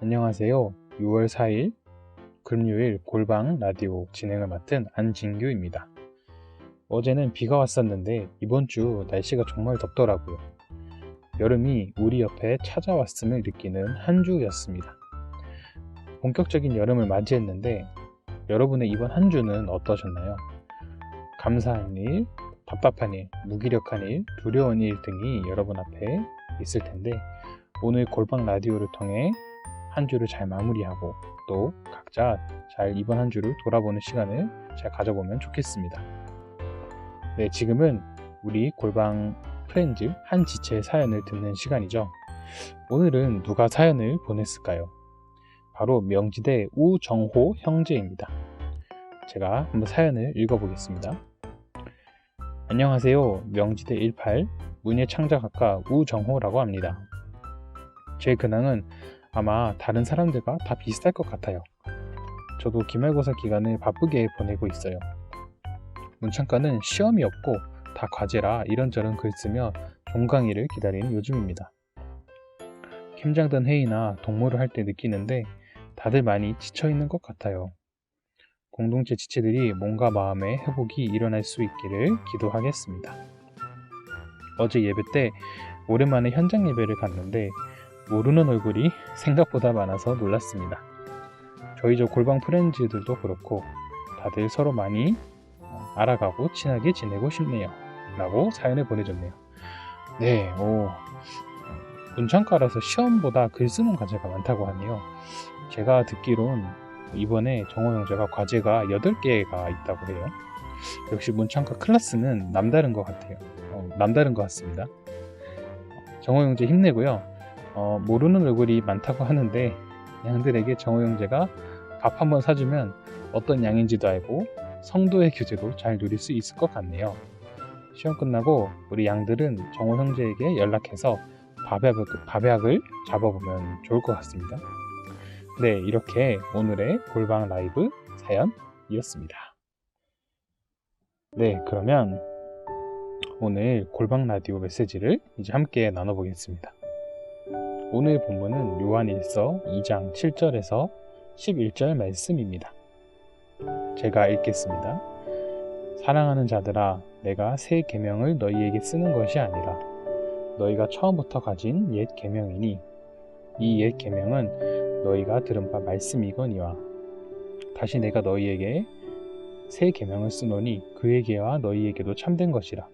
안녕하세요. 6월 4일 금요일 골방 라디오 진행을 맡은 안진규입니다. 어제는 비가 왔었는데 이번 주 날씨가 정말 덥더라고요. 여름이 우리 옆에 찾아왔음을 느끼는 한 주였습니다. 본격적인 여름을 맞이했는데 여러분의 이번 한 주는 어떠셨나요? 감사한 일, 답답한 일, 무기력한 일, 두려운 일 등이 여러분 앞에 있을 텐데 오늘 골방 라디오를 통해 한 주를 잘 마무리하고 또 각자 잘 이번 한 주를 돌아보는 시간을 잘 가져보면 좋겠습니다. 네, 지금은 우리 골방 프렌즈 한 지체의 사연을 듣는 시간이죠. 오늘은 누가 사연을 보냈을까요? 바로 명지대 우정호 형제입니다. 제가 한번 사연을 읽어보겠습니다. 안녕하세요. 명지대 18 문예창작학과 우정호라고 합니다. 제 근황은 아마 다른 사람들과 다 비슷할 것 같아요. 저도 기말고사 기간을 바쁘게 보내고 있어요. 문창과는 시험이 없고 다 과제라 이런저런 글 쓰며 종강의를 기다리는 요즘입니다. 캠장단 회의나 동무를 할 때 느끼는데 다들 많이 지쳐있는 것 같아요. 공동체 지체들이 몸과 마음의 회복이 일어날 수 있기를 기도하겠습니다. 어제 예배 때 오랜만에 현장 예배를 갔는데 모르는 얼굴이 생각보다 많아서 놀랐습니다. 저희 저 골방 프렌즈들도 그렇고 다들 서로 많이 알아가고 친하게 지내고 싶네요. 라고 사연을 보내줬네요. 네, 문창과라서 시험보다 글 쓰는 과제가 많다고 하네요. 제가 듣기론 이번에 정호 형제가 과제가 8개가 있다고 해요. 역시 문창과 클래스는 남다른 것 같아요. 남다른 것 같습니다. 정호 형제 힘내고요. 모르는 얼굴이 많다고 하는데 양들에게 정호 형제가 밥 한번 사주면 어떤 양인지도 알고 성도의 교제도 잘 누릴 수 있을 것 같네요. 시험 끝나고 우리 양들은 정호 형제에게 연락해서 밥약을 잡아보면 좋을 것 같습니다. 네, 이렇게 오늘의 골방 라이브 사연이었습니다. 네, 그러면 오늘 골방 라디오 메시지를 이제 함께 나눠보겠습니다. 오늘 본문은 요한일서 2장 7절에서 11절 말씀입니다. 제가 읽겠습니다. 사랑하는 자들아, 내가 새 계명을 너희에게 쓰는 것이 아니라 너희가 처음부터 가진 옛 계명이니 이 옛 계명은 너희가 들은 바 말씀이거니와 다시 내가 너희에게 새 계명을 쓰노니 그에게와 너희에게도 참된 것이라.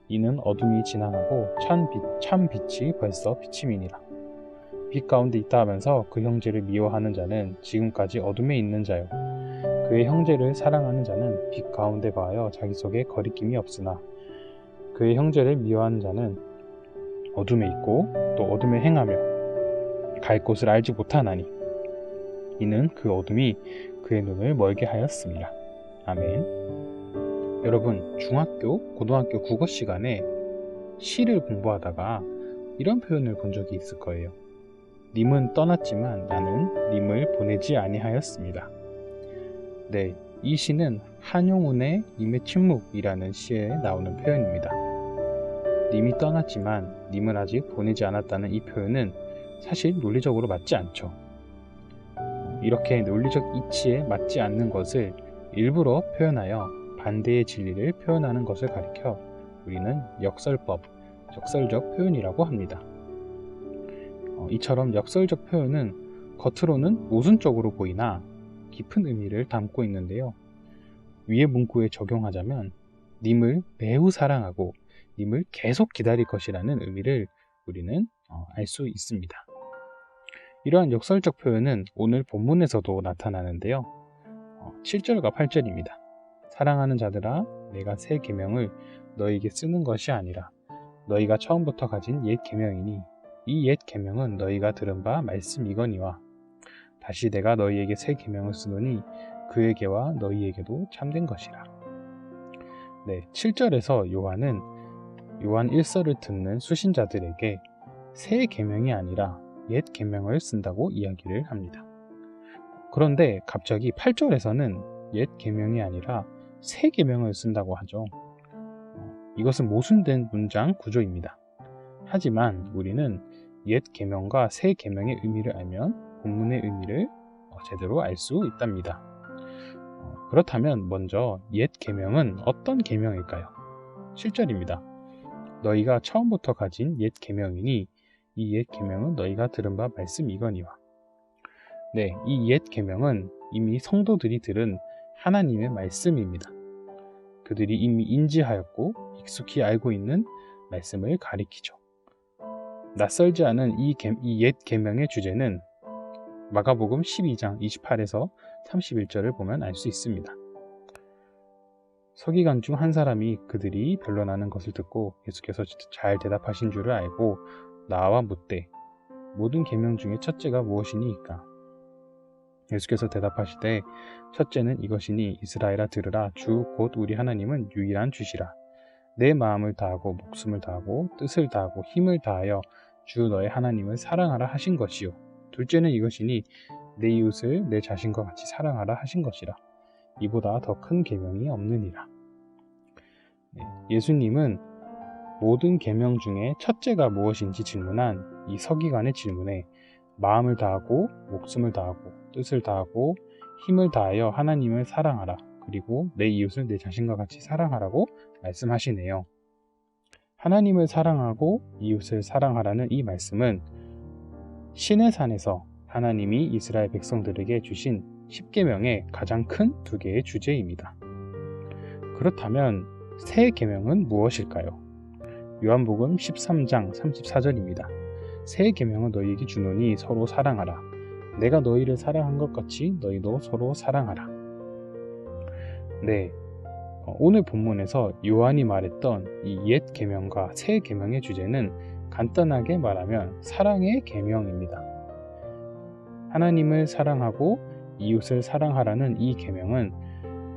이는 어둠이 지나가고 참 빛이 벌써 비침이니라. 빛 가운데 있다 하면서 그 형제를 미워하는 자는 지금까지 어둠에 있는 자요. 그의 형제를 사랑하는 자는 빛 가운데 거하여 자기 속에 거리낌이 없으나 그의 형제를 미워하는 자는 어둠에 있고 또 어둠에 행하며 갈 곳을 알지 못하나니 이는 그 어둠이 그의 눈을 멀게 하였습니다. 아멘. 여러분, 중학교, 고등학교 국어 시간에 시를 공부하다가 이런 표현을 본 적이 있을 거예요. 님은 떠났지만 나는 님을 보내지 아니하였습니다. 네, 이 시는 한용운의 님의 침묵이라는 시에 나오는 표현입니다. 님이 떠났지만 님을 아직 보내지 않았다는 이 표현은 사실 논리적으로 맞지 않죠. 이렇게 논리적 이치에 맞지 않는 것을 일부러 표현하여 반대의 진리를 표현하는 것을 가리켜 우리는 역설적 표현이라고 합니다. 이처럼 역설적 표현은 겉으로는 모순적으로 보이나 깊은 의미를 담고 있는데요. 위의 문구에 적용하자면 님을 매우 사랑하고 님을 계속 기다릴 것이라는 의미를 우리는 알 수 있습니다. 이러한 역설적 표현은 오늘 본문에서도 나타나는데요. 7절과 8절입니다. 사랑하는 자들아, 내가 새 계명을 너희에게 쓰는 것이 아니라 너희가 처음부터 가진 옛 계명이니 이 옛 계명은 너희가 들은 바 말씀이거니와 다시 내가 너희에게 새 계명을 쓰노니 그에게와 너희에게도 참된 것이라. 네, 7절에서 요한은 요한 1서를 듣는 수신자들에게 새 계명이 아니라 옛 계명을 쓴다고 이야기를 합니다. 그런데 갑자기 8절에서는 옛 계명이 아니라 새 계명을 쓴다고 하죠. 이것은 모순된 문장 구조입니다. 하지만 우리는 옛 계명과 새 계명의 의미를 알면 본문의 의미를 제대로 알 수 있답니다. 그렇다면 먼저 옛 계명은 어떤 계명일까요? 7절입니다. 너희가 처음부터 가진 옛 계명이니 이 옛 계명은 너희가 들은 바 말씀이거니와. 네, 이 옛 계명은 이미 성도들이 들은 하나님의 말씀입니다. 그들이 이미 인지하였고 익숙히 알고 있는 말씀을 가리키죠. 낯설지 않은 이 옛 계명의 주제는 마가복음 12장 28에서 31절을 보면 알 수 있습니다. 서기관 중 한 사람이 그들이 변론하는 것을 듣고 예수께서 잘 대답하신 줄을 알고 나와 묻되 모든 계명 중에 첫째가 무엇이니이까? 예수께서 대답하시되 첫째는 이것이니 이스라엘아 들으라 주 곧 우리 하나님은 유일한 주시라. 내 마음을 다하고 목숨을 다하고 뜻을 다하고 힘을 다하여 주 너의 하나님을 사랑하라 하신 것이요. 둘째는 이것이니 내 이웃을 내 자신과 같이 사랑하라 하신 것이라. 이보다 더 큰 계명이 없느니라. 예수님은 모든 계명 중에 첫째가 무엇인지 질문한 이 서기관의 질문에 마음을 다하고 목숨을 다하고 뜻을 다하고 힘을 다하여 하나님을 사랑하라. 그리고 내 이웃을 내 자신과 같이 사랑하라고 말씀하시네요. 하나님을 사랑하고 이웃을 사랑하라는 이 말씀은 시내산에서 하나님이 이스라엘 백성들에게 주신 10계명의 가장 큰 두 개의 주제입니다. 그렇다면 새 계명은 무엇일까요? 요한복음 13장 34절입니다. 새 계명은 너희에게 주노니 서로 사랑하라. 내가 너희를 사랑한 것 같이 너희도 서로 사랑하라. 네, 오늘 본문에서 요한이 말했던 이 옛 계명과 새 계명의 주제는 간단하게 말하면 사랑의 계명입니다. 하나님을 사랑하고 이웃을 사랑하라는 이 계명은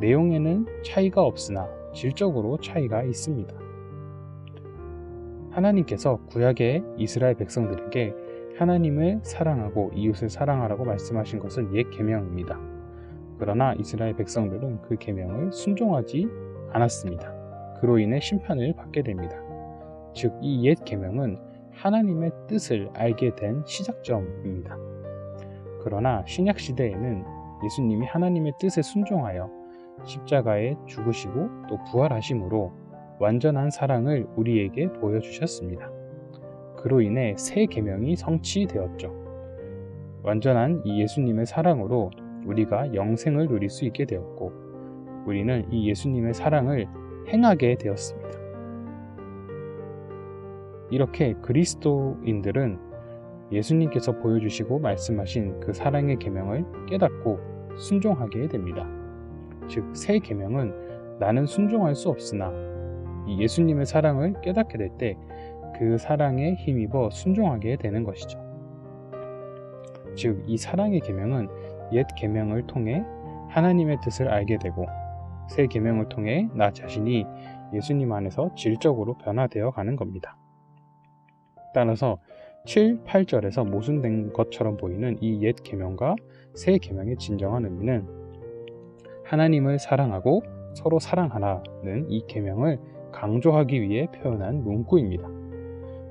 내용에는 차이가 없으나 질적으로 차이가 있습니다. 하나님께서 구약의 이스라엘 백성들에게 하나님을 사랑하고 이웃을 사랑하라고 말씀하신 것은 옛 계명입니다. 그러나 이스라엘 백성들은 그 계명을 순종하지 않았습니다. 그로 인해 심판을 받게 됩니다. 즉, 이 옛 계명은 하나님의 뜻을 알게 된 시작점입니다. 그러나 신약 시대에는 예수님이 하나님의 뜻에 순종하여 십자가에 죽으시고 또 부활하심으로 완전한 사랑을 우리에게 보여주셨습니다. 그로 인해 새 계명이 성취되었죠. 완전한 이 예수님의 사랑으로 우리가 영생을 누릴 수 있게 되었고 우리는 이 예수님의 사랑을 행하게 되었습니다. 이렇게 그리스도인들은 예수님께서 보여주시고 말씀하신 그 사랑의 계명을 깨닫고 순종하게 됩니다. 즉, 새 계명은 나는 순종할 수 없으나 이 예수님의 사랑을 깨닫게 될 때 그 사랑에 힘입어 순종하게 되는 것이죠. 즉, 이 사랑의 계명은 옛 계명을 통해 하나님의 뜻을 알게 되고 새 계명을 통해 나 자신이 예수님 안에서 질적으로 변화되어 가는 겁니다. 따라서 7, 8절에서 모순된 것처럼 보이는 이 옛 계명과 새 계명의 진정한 의미는 하나님을 사랑하고 서로 사랑하라는 이 계명을 강조하기 위해 표현한 문구입니다.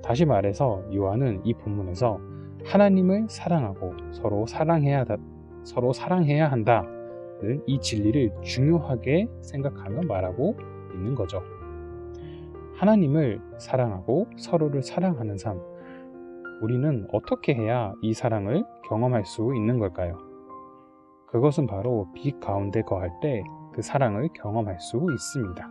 다시 말해서 요한은 이 본문에서 하나님을 사랑하고 서로 사랑해야 한다는 이 진리를 중요하게 생각하며 말하고 있는 거죠. 하나님을 사랑하고 서로를 사랑하는 삶, 우리는 어떻게 해야 이 사랑을 경험할 수 있는 걸까요? 그것은 바로 빛 가운데 거할 때 그 사랑을 경험할 수 있습니다.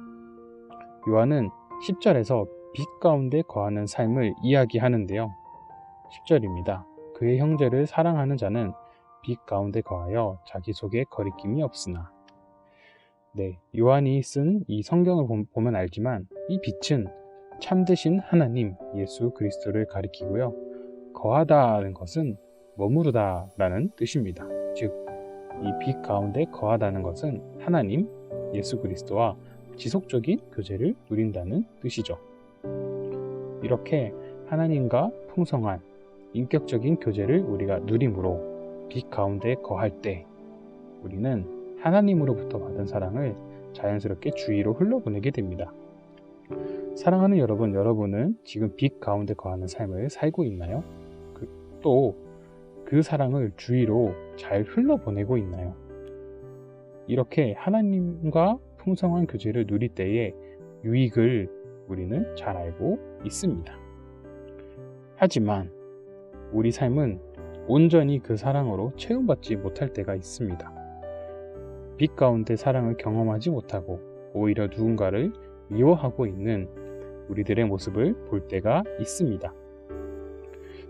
요한은 10절에서 빛 가운데 거하는 삶을 이야기하는데요. 10절입니다. 그의 형제를 사랑하는 자는 빛 가운데 거하여 자기 속에 거리낌이 없으나. 네, 요한이 쓴 이 성경을 보면 알지만 이 빛은 참되신 하나님 예수 그리스도를 가리키고요. 거하다는 것은 머무르다라는 뜻입니다. 즉, 이 빛 가운데 거하다는 것은 하나님 예수 그리스도와 지속적인 교제를 누린다는 뜻이죠. 이렇게 하나님과 풍성한 인격적인 교제를 우리가 누림으로 빛 가운데 거할 때 우리는 하나님으로부터 받은 사랑을 자연스럽게 주위로 흘러보내게 됩니다. 사랑하는 여러분, 여러분은 지금 빛 가운데 거하는 삶을 살고 있나요? 또 그 사랑을 주위로 잘 흘러보내고 있나요? 이렇게 하나님과 풍성한 교제를 누릴 때의 유익을 우리는 잘 알고 있습니다. 하지만 우리 삶은 온전히 그 사랑으로 체험받지 못할 때가 있습니다. 빛 가운데 사랑을 경험하지 못하고 오히려 누군가를 미워하고 있는 우리들의 모습을 볼 때가 있습니다.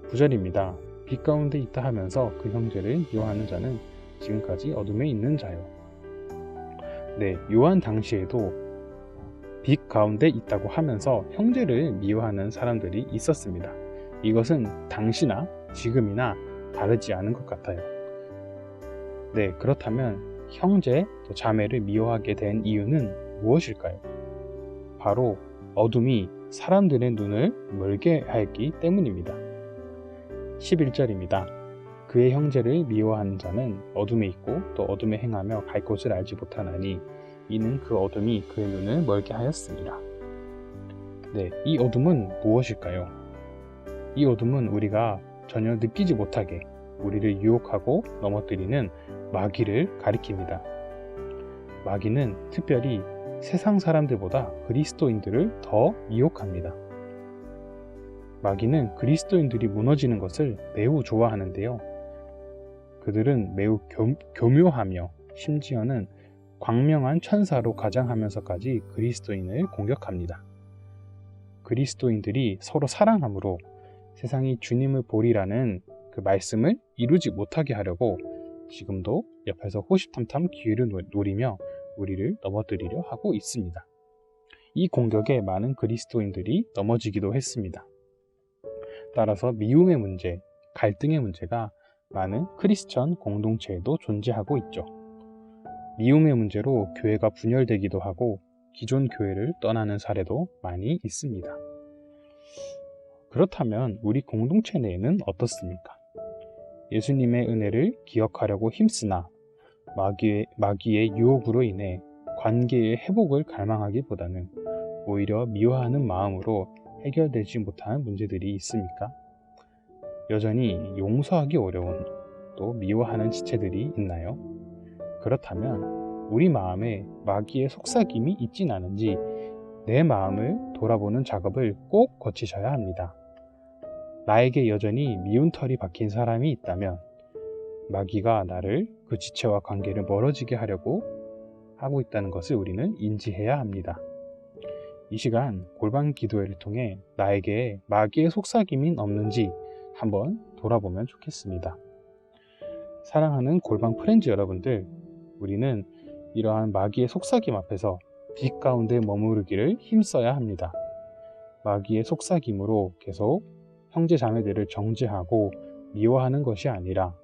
9절입니다. 빛 가운데 있다 하면서 그 형제를 미워하는 자는 지금까지 어둠에 있는 자요. 네, 요한 당시에도 빛 가운데 있다고 하면서 형제를 미워하는 사람들이 있었습니다. 이것은 당시나 지금이나 다르지 않은 것 같아요. 네, 그렇다면 형제 또 자매를 미워하게 된 이유는 무엇일까요? 바로 어둠이 사람들의 눈을 멀게 하였기 때문입니다. 11절입니다. 그의 형제를 미워하는 자는 어둠에 있고 또 어둠에 행하며 갈 곳을 알지 못하나니 이는 그 어둠이 그의 눈을 멀게 하였습니다. 네, 이 어둠은 무엇일까요? 이 어둠은 우리가 전혀 느끼지 못하게 우리를 유혹하고 넘어뜨리는 마귀를 가리킵니다. 마귀는 특별히 세상 사람들보다 그리스도인들을 더 미혹합니다. 마귀는 그리스도인들이 무너지는 것을 매우 좋아하는데요. 그들은 매우 교묘하며 심지어는 광명한 천사로 가장하면서까지 그리스도인을 공격합니다. 그리스도인들이 서로 사랑함으로 세상이 주님을 보리라는 그 말씀을 이루지 못하게 하려고 지금도 옆에서 호시탐탐 기회를 노리며 우리를 넘어뜨리려 하고 있습니다. 이 공격에 많은 그리스도인들이 넘어지기도 했습니다. 따라서 미움의 문제, 갈등의 문제가 많은 크리스천 공동체에도 존재하고 있죠. 미움의 문제로 교회가 분열되기도 하고 기존 교회를 떠나는 사례도 많이 있습니다. 그렇다면 우리 공동체 내에는 어떻습니까? 예수님의 은혜를 기억하려고 힘쓰나 마귀의 유혹으로 인해 관계의 회복을 갈망하기보다는 오히려 미워하는 마음으로 해결되지 못하는 문제들이 있습니까? 여전히 용서하기 어려운 또 미워하는 지체들이 있나요? 그렇다면 우리 마음에 마귀의 속삭임이 있진 않은지 내 마음을 돌아보는 작업을 꼭 거치셔야 합니다. 나에게 여전히 미운 털이 박힌 사람이 있다면 마귀가 나를 그 지체와 관계를 멀어지게 하려고 하고 있다는 것을 우리는 인지해야 합니다. 이 시간 골방 기도회를 통해 나에게 마귀의 속삭임이 없는지 한번 돌아보면 좋겠습니다. 사랑하는 골방 프렌즈 여러분들, 우리는 이러한 마귀의 속삭임 앞에서 빛 가운데 머무르기를 힘써야 합니다. 마귀의 속삭임으로 계속 형제 자매들을 정죄하고 미워하는 것이 아니라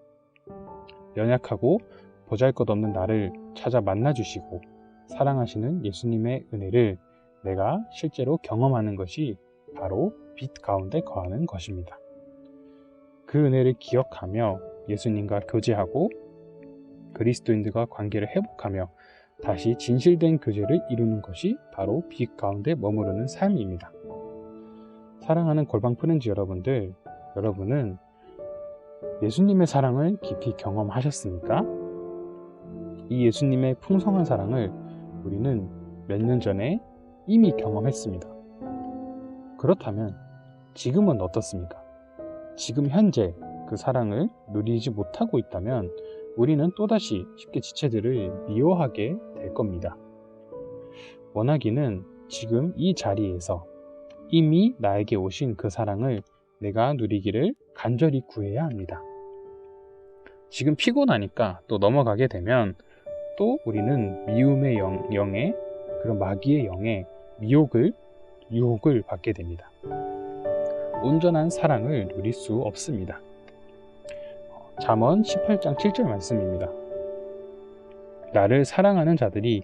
연약하고 보잘것없는 나를 찾아 만나주시고 사랑하시는 예수님의 은혜를 내가 실제로 경험하는 것이 바로 빛 가운데 거하는 것입니다. 그 은혜를 기억하며 예수님과 교제하고 그리스도인들과 관계를 회복하며 다시 진실된 교제를 이루는 것이 바로 빛 가운데 머무르는 삶입니다. 사랑하는 골방 프렌즈 여러분들, 여러분은 예수님의 사랑을 깊이 경험하셨습니까? 이 예수님의 풍성한 사랑을 우리는 몇 년 전에 이미 경험했습니다. 그렇다면 지금은 어떻습니까? 지금 현재 그 사랑을 누리지 못하고 있다면 우리는 또다시 쉽게 지체들을 미워하게 될 겁니다. 원하기는 지금 이 자리에서 이미 나에게 오신 그 사랑을 내가 누리기를 간절히 구해야 합니다. 지금 피곤하니까 또 넘어가게 되면 또 우리는 미움의 영에 그런 마귀의 영에 유혹을 받게 됩니다. 온전한 사랑을 누릴 수 없습니다. 잠언 18장 7절 말씀입니다. 나를 사랑하는 자들이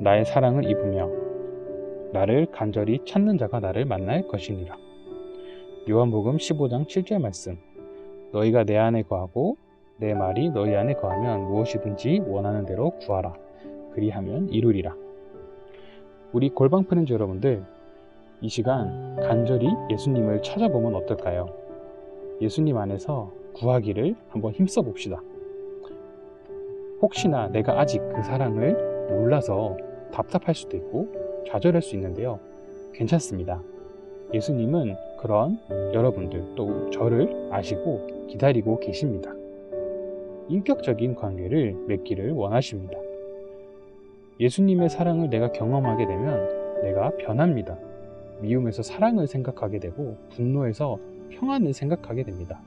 나의 사랑을 입으며 나를 간절히 찾는 자가 나를 만날 것이니라. 요한복음 15장 7절 말씀. 너희가 내 안에 거하고 내 말이 너희 안에 거하면 무엇이든지 원하는 대로 구하라. 그리하면 이루리라. 우리 골방 프렌즈 여러분들, 이 시간 간절히 예수님을 찾아보면 어떨까요? 예수님 안에서 구하기를 한번 힘써 봅시다. 혹시나 내가 아직 그 사랑을 몰라서 답답할 수도 있고 좌절할 수 있는데요. 괜찮습니다. 예수님은 그런 여러분들 또 저를 아시고 기다리고 계십니다. 인격적인 관계를 맺기를 원하십니다. 예수님의 사랑을 내가 경험하게 되면 내가 변합니다. 미움에서 사랑을 생각하게 되고 분노에서 평안을 생각하게 됩니다.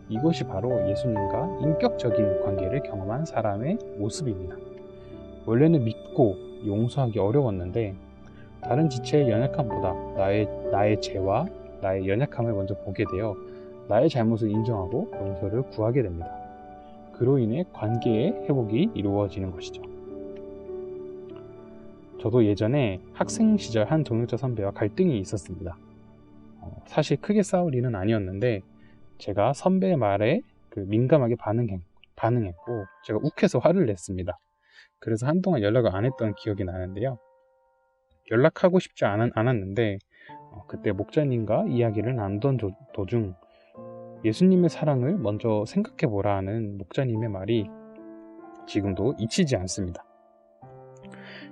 이것이 바로 예수님과 인격적인 관계를 경험한 사람의 모습입니다. 원래는 믿고 용서하기 어려웠는데 다른 지체의 연약함보다 나의 죄와 나의 연약함을 먼저 보게 되어 나의 잘못을 인정하고 용서를 구하게 됩니다. 그로 인해 관계의 회복이 이루어지는 것이죠. 저도 예전에 학생 시절 한 동역자 선배와 갈등이 있었습니다. 사실 크게 싸울 일은 아니었는데 제가 선배의 말에 민감하게 반응했고 제가 욱해서 화를 냈습니다. 그래서 한동안 연락을 안 했던 기억이 나는데요. 연락하고 싶지 않았는데 그때 목자님과 이야기를 나누던 도중 예수님의 사랑을 먼저 생각해보라 하는 목자님의 말이 지금도 잊히지 않습니다.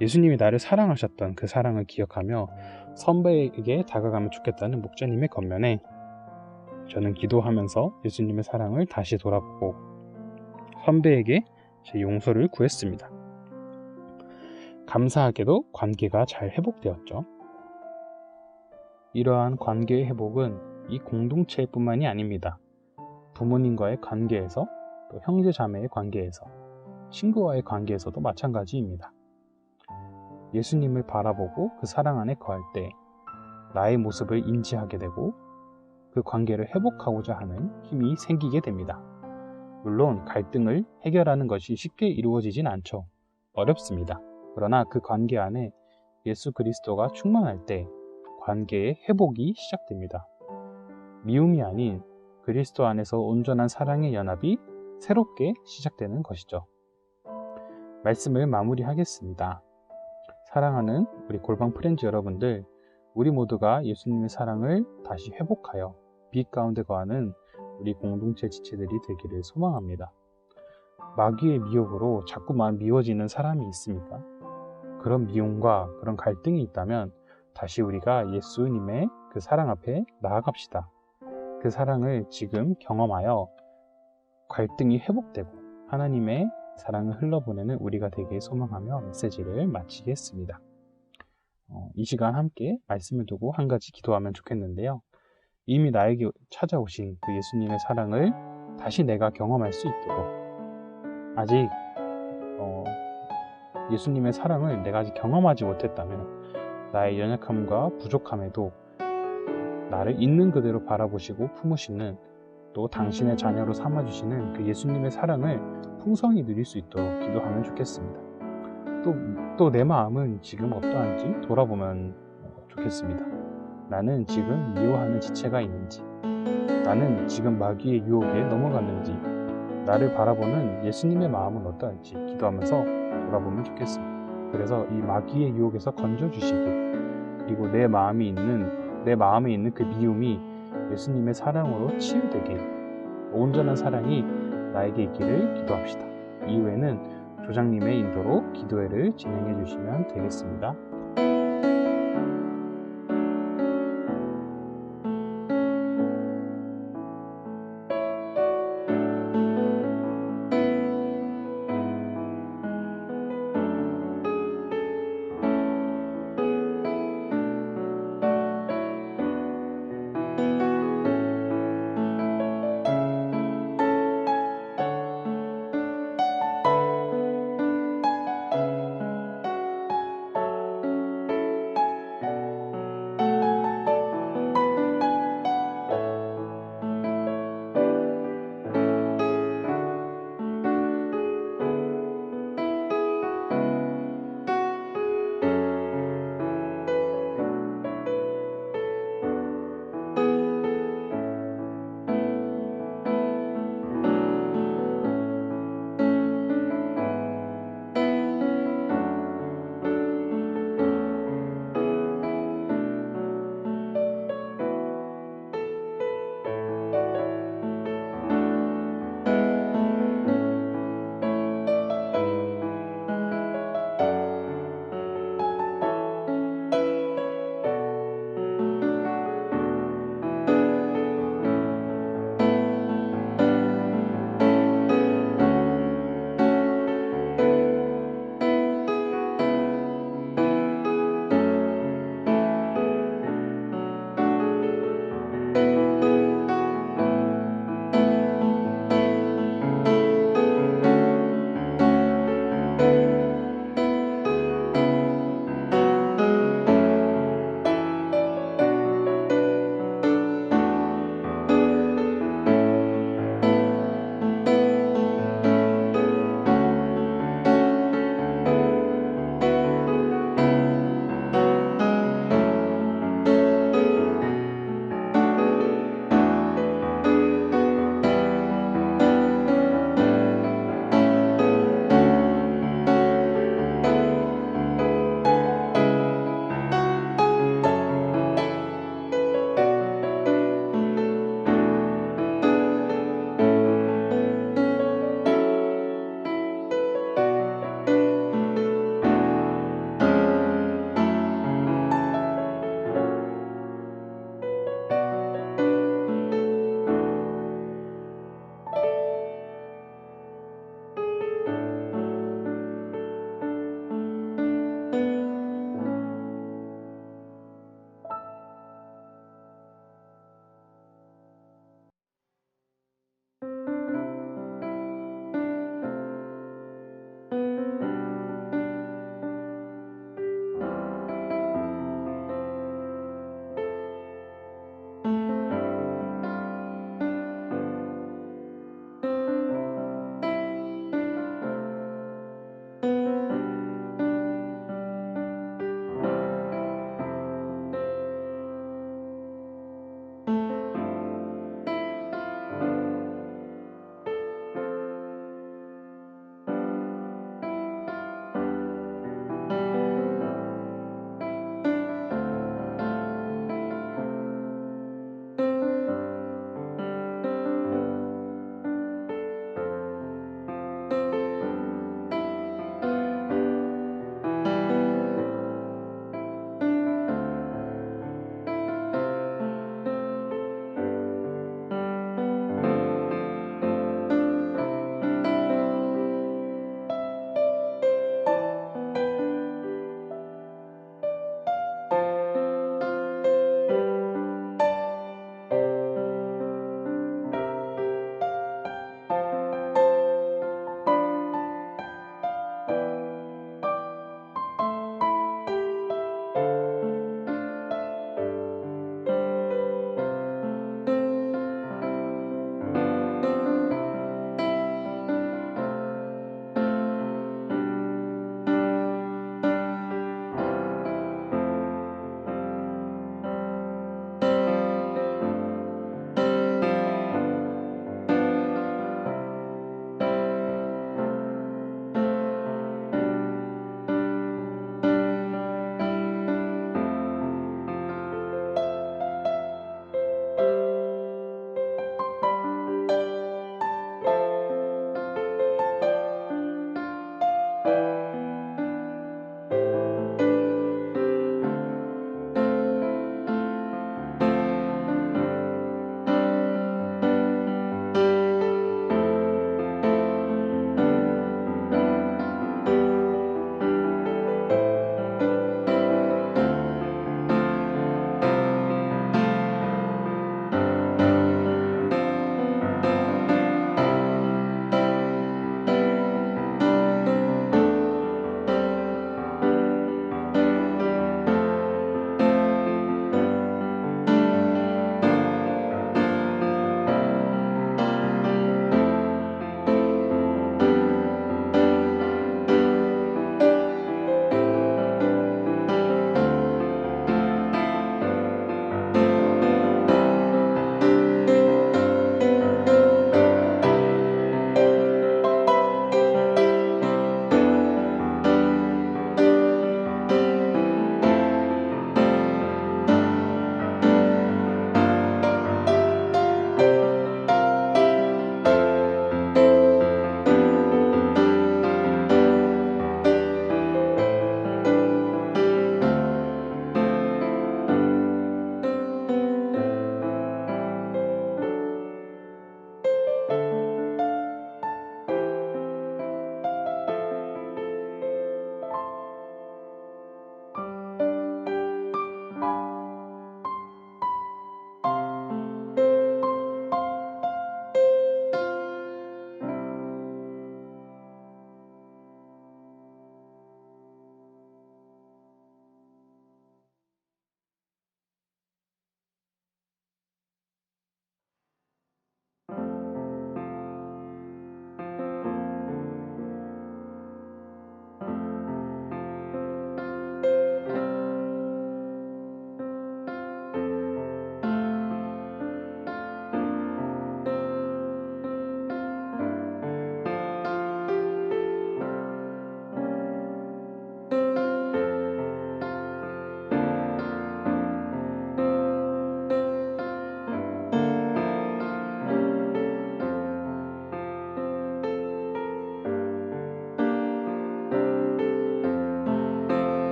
예수님이 나를 사랑하셨던 그 사랑을 기억하며 선배에게 다가가면 좋겠다는 목자님의 겉면에 저는 기도하면서 예수님의 사랑을 다시 돌아보고 선배에게 제 용서를 구했습니다. 감사하게도 관계가 잘 회복되었죠. 이러한 관계의 회복은 이 공동체뿐만이 아닙니다. 부모님과의 관계에서, 또 형제 자매의 관계에서, 친구와의 관계에서도 마찬가지입니다. 예수님을 바라보고 그 사랑 안에 거할 때 나의 모습을 인지하게 되고 그 관계를 회복하고자 하는 힘이 생기게 됩니다. 물론 갈등을 해결하는 것이 쉽게 이루어지진 않죠. 어렵습니다. 그러나 그 관계 안에 예수 그리스도가 충만할 때 관계의 회복이 시작됩니다. 미움이 아닌 그리스도 안에서 온전한 사랑의 연합이 새롭게 시작되는 것이죠. 말씀을 마무리하겠습니다. 사랑하는 우리 골방 프렌즈 여러분들, 우리 모두가 예수님의 사랑을 다시 회복하여 빛 가운데 거하는 우리 공동체 지체들이 되기를 소망합니다. 마귀의 미혹으로 자꾸만 미워지는 사람이 있습니까? 그런 미움과 그런 갈등이 있다면 다시 우리가 예수님의 그 사랑 앞에 나아갑시다. 그 사랑을 지금 경험하여 갈등이 회복되고 하나님의 사랑을 흘러보내는 우리가 되길 소망하며 메시지를 마치겠습니다. 이 시간 함께 말씀을 두고 한 가지 기도하면 좋겠는데요. 이미 나에게 찾아오신 그 예수님의 사랑을 다시 내가 경험할 수 있도록 아직 예수님의 사랑을 내가 아직 경험하지 못했다면 나의 연약함과 부족함에도 나를 있는 그대로 바라보시고 품으시는 또 당신의 자녀로 삼아주시는 그 예수님의 사랑을 풍성히 누릴 수 있도록 기도하면 좋겠습니다. 또 내 마음은 지금 어떠한지 돌아보면 좋겠습니다. 나는 지금 미워하는 지체가 있는지, 나는 지금 마귀의 유혹에 넘어갔는지, 나를 바라보는 예수님의 마음은 어떠한지 기도하면서 돌아보면 좋겠습니다. 그래서 이 마귀의 유혹에서 건져주시고, 그리고 내 마음에 있는 그 미움이 예수님의 사랑으로 치유되게 온전한 사랑이 나에게 있기를 기도합시다. 이후에는 조장님의 인도로 기도회를 진행해 주시면 되겠습니다.